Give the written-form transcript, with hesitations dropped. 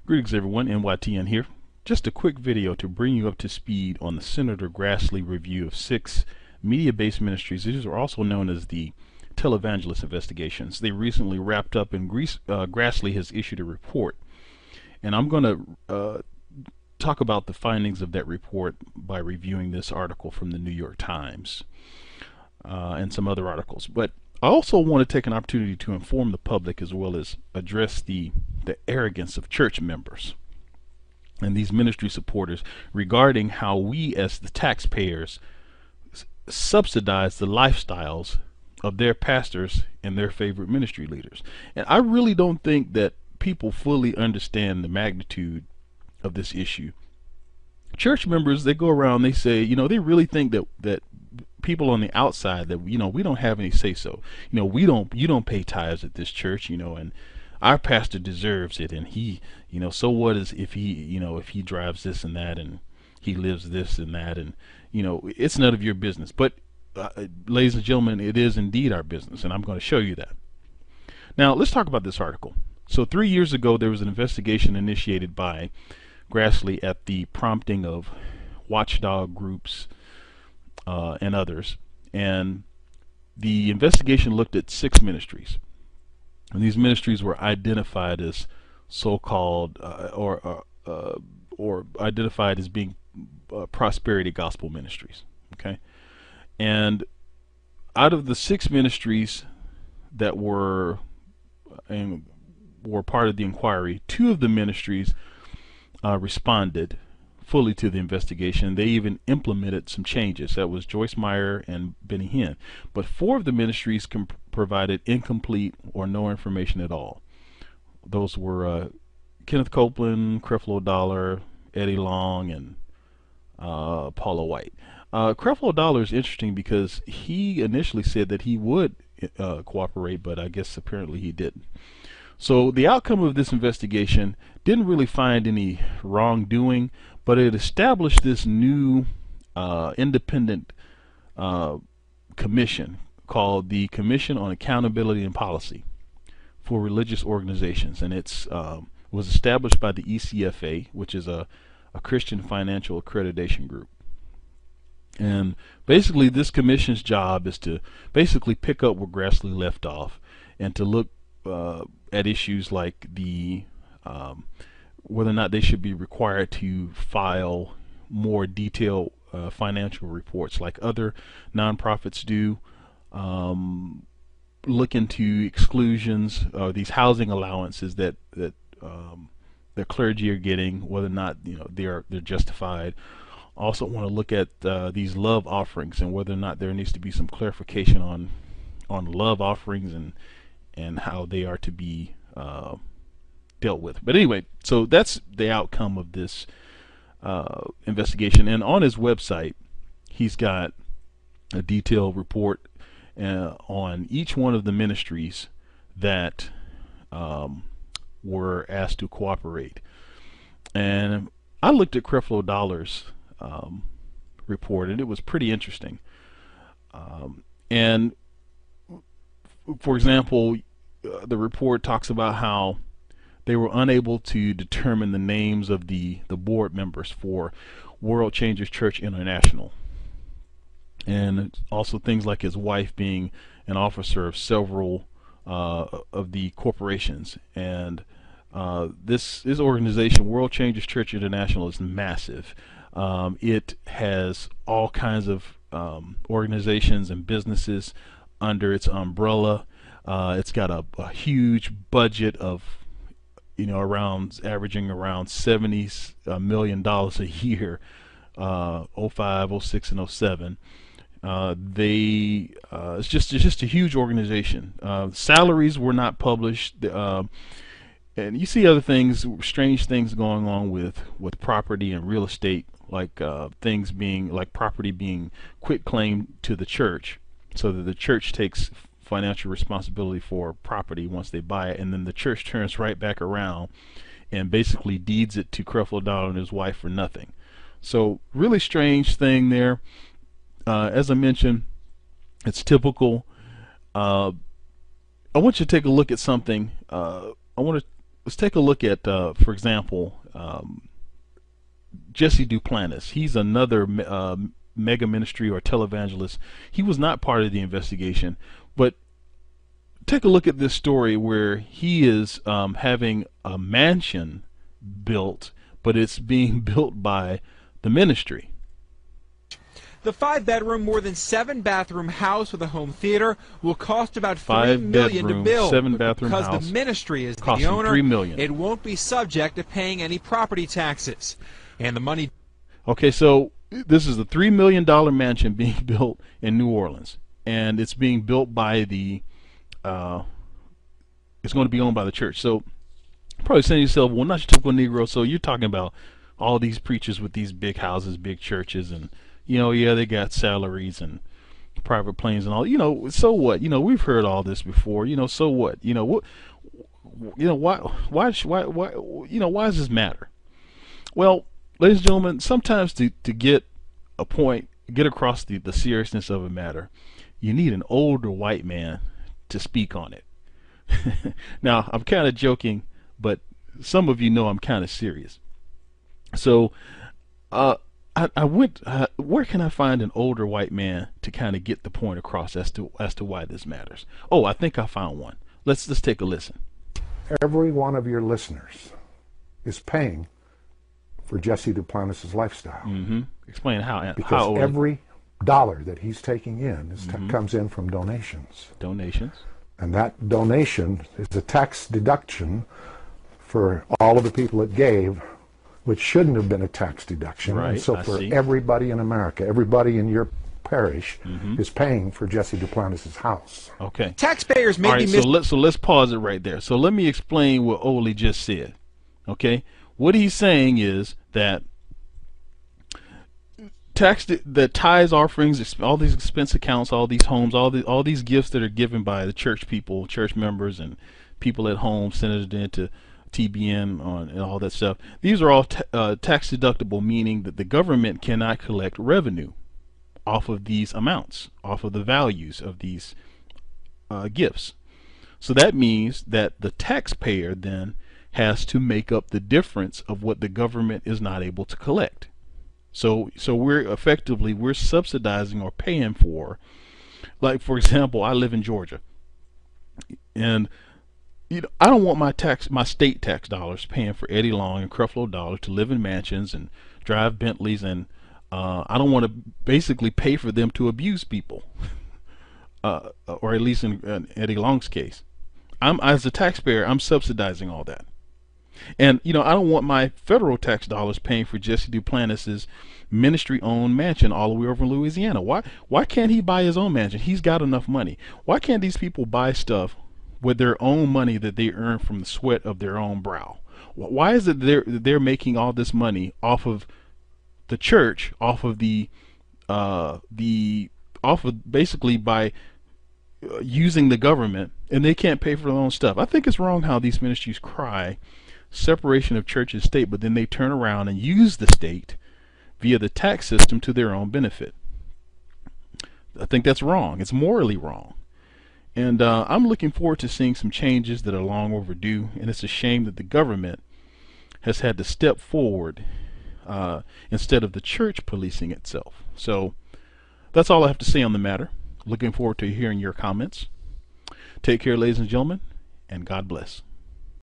Greetings everyone, NYTN here. Just a quick video to bring you up to speed on the Senator Grassley review of 6 media-based ministries. These are also known as the televangelist investigations. They recently wrapped up and Grassley has issued a report. And I'm going to talk about the findings of that report by reviewing this article from the New York Times and some other articles. But I also want to take an opportunity to inform the public as well as address the arrogance of church members and these ministry supporters regarding how we as the taxpayers subsidize the lifestyles of their pastors and their favorite ministry leaders. And I really don't think that people fully understand the magnitude of this issue. Church members, they go around, they say, they really think that people on the outside that we don't have any say so. You don't pay tithes at this church, and our pastor deserves it, and he, so what is if he drives this and that and he lives this and that, and it's none of your business. But ladies and gentlemen, it is indeed our business, and I'm going to show you that. Now let's talk about this article. So 3 years ago there was an investigation initiated by Grassley at the prompting of watchdog groups and others, and the investigation looked at 6 ministries, and these ministries were identified as so-called or identified as being prosperity gospel ministries. Okay, and out of the 6 ministries that were part of the inquiry, 2 of the ministries responded fully to the investigation. They even implemented some changes. That was Joyce Meyer and Benny Hinn. But 4 of the ministries provided incomplete or no information at all. Those were Kenneth Copeland, Creflo Dollar, Eddie Long, and Paula White. Creflo Dollar is interesting because he initially said that he would cooperate, but I guess apparently he didn't. So the outcome of this investigation didn't really find any wrongdoing, but it established this new independent commission called the Commission on Accountability and Policy for Religious Organizations, and it's was established by the ECFA, which is a Christian financial accreditation group. And basically this commission's job is to basically pick up where Grassley left off and to look at issues like the whether or not they should be required to file more detailed financial reports like other nonprofits do, look into exclusions, these housing allowances that the clergy are getting, whether or not they're justified. Also want to look at these love offerings and whether or not there needs to be some clarification on love offerings and how they are to be dealt with. But anyway, so that's the outcome of this investigation. And on his website, he's got a detailed report on each one of the ministries that were asked to cooperate. And I looked at Creflo Dollar's report, and it was pretty interesting. And for example, the report talks about how they were unable to determine the names of the board members for World Changers Church International, and also things like his wife being an officer of several of the corporations. And this organization, World Changers Church International, is massive. It has all kinds of organizations and businesses under its umbrella. It's got a huge budget of averaging around $70 million a year, 05, 06, and 07. It's just a huge organization. Salaries were not published, and you see other things, strange things going on with property and real estate, like things being like property being quit claimed to the church, so that the church takes financial responsibility for property once they buy it, and then the church turns right back around and basically deeds it to Creflo Dollar and his wife for nothing. So really strange thing there. As I mentioned, it's typical. I want you to take a look at something. I want to let's take a look at, for example, Jesse Duplantis. He's another mega ministry or televangelist. He was not part of the investigation, but take a look at this story where he is having a mansion built, but it's being built by the ministry. The 5-bedroom, more than 7-bathroom house with a home theater will cost about $3 million to build. 7-bathroom because house the ministry is costing the owner, $3 million. it won't be subject to paying any property taxes. And the money. Okay, so this is a $3 million mansion being built in New Orleans, and it's being built by the. It's going to be owned by the church. So you're probably saying to yourself, well, not your typical Negro. So you're talking about all these preachers with these big houses, big churches, and yeah, they got salaries and private planes and all. So what? We've heard all this before. So what? Why does this matter? Well, ladies and gentlemen, sometimes to get a point, get across the seriousness of a matter, you need an older white man to speak on it. Now, I'm kind of joking, but some of you know I'm kind of serious. So, I went. Where can I find an older white man to kind of get the point across as to why this matters? Oh, I think I found one. Let's take a listen. Every one of your listeners is paying for Jesse Duplantis' lifestyle. Mm-hmm. Explain how. Because how every dollar that he's taking in comes in from donations. Donations. And that donation is a tax deduction for all of the people it gave, which shouldn't have been a tax deduction. Right, and so for everybody in America, everybody in your parish is paying for Jesse Duplantis' house. Okay. Taxpayers may be so let's pause it right there. So let me explain what Ole just said. Okay? What he's saying is that the tithes, offerings, all these expense accounts, all these homes, all these gifts that are given by the church people, church members, and people at home, sentenced into TBN and all that stuff. These are all tax deductible, meaning that the government cannot collect revenue off of these amounts, off of the values of these gifts. So that means that the taxpayer then has to make up the difference of what the government is not able to collect. So we're subsidizing or paying for, like, for example, I live in Georgia, and I don't want my state tax dollars paying for Eddie Long and Creflo Dollar to live in mansions and drive Bentleys, and I don't want to basically pay for them to abuse people, or at least in Eddie Long's case. As a taxpayer, I'm subsidizing all that. And I don't want my federal tax dollars paying for Jesse Duplantis' ministry-owned mansion all the way over in Louisiana. Why can't he buy his own mansion? He's got enough money. Why can't these people buy stuff with their own money that they earn from the sweat of their own brow? Why is it they're making all this money off of the church, off of basically by using the government, and they can't pay for their own stuff? I think it's wrong how these ministries cry separation of church and state, but then they turn around and use the state via the tax system to their own benefit. I think that's wrong. It's morally wrong. And I'm looking forward to seeing some changes that are long overdue, and it's a shame that the government has had to step forward instead of the church policing itself. So that's all I have to say on the matter. Looking forward to hearing your comments. Take care, ladies and gentlemen, and God bless.